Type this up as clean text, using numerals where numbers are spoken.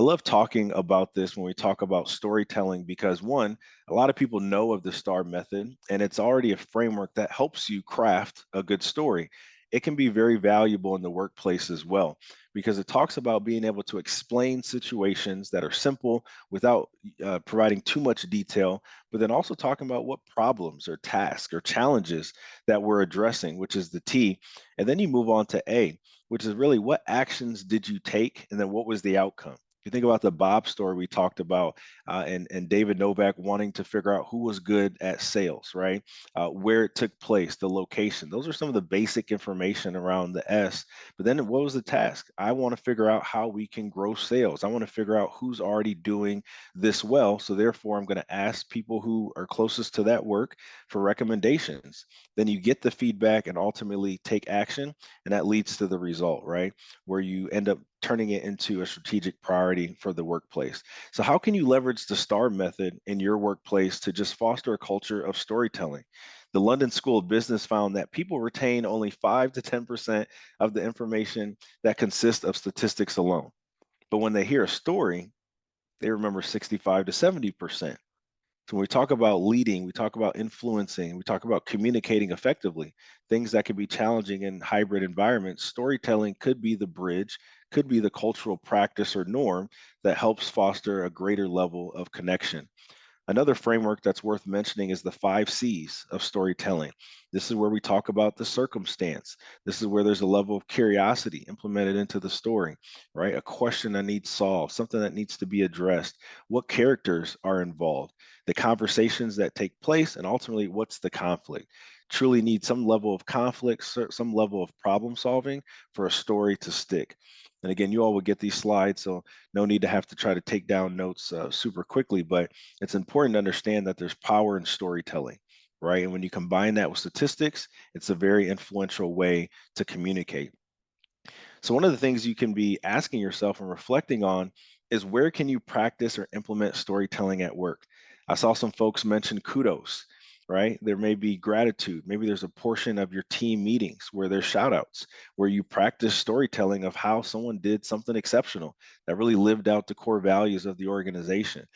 I love talking about this when we talk about storytelling because one, a lot of people know of the STAR method and it's already a framework that helps you craft a good story. It can be very valuable in the workplace as well because it talks about being able to explain situations that are simple without providing too much detail, but then also talking about what problems or tasks or challenges that we're addressing, which is the T. And then you move on to A, which is really what actions did you take and then what was the outcome. If you think about the Bob story we talked about, and David Novak wanting to figure out who was good at sales, right? Where it took place, the location. Those are some of the basic information around the S. But then what was the task? I want to figure out how we can grow sales. I want to figure out who's already doing this well. So therefore, I'm going to ask people who are closest to that work for recommendations. Then you get the feedback and ultimately take action, and that leads to the result, right? Where you end up turning it into a strategic priority for the workplace. So, how can you leverage the STAR method in your workplace to just foster a culture of storytelling? The London School of Business found that people retain only 5 to 10% of the information that consists of statistics alone. But when they hear a story, they remember 65 to 70%. So when we talk about leading, we talk about influencing, we talk about communicating effectively, things that can be challenging in hybrid environments. Storytelling could be the bridge, could be the cultural practice or norm that helps foster a greater level of connection. Another framework that's worth mentioning is the 5 C's of storytelling. This is where we talk about the circumstance. This is where there's a level of curiosity implemented into the story, right? A question that needs solved, something that needs to be addressed. What characters are involved, the conversations that take place, and ultimately, what's the conflict? Truly need some level of conflict, some level of problem solving for a story to stick. And again, you all will get these slides, so no need to have to try to take down notes super quickly, but it's important to understand that there's power in storytelling, right? And when you combine that with statistics, it's a very influential way to communicate. So, one of the things you can be asking yourself and reflecting on is where can you practice or implement storytelling at work? I saw some folks mention kudos, right? There may be gratitude. Maybe there's a portion of your team meetings where there's shout outs, where you practice storytelling of how someone did something exceptional that really lived out the core values of the organization.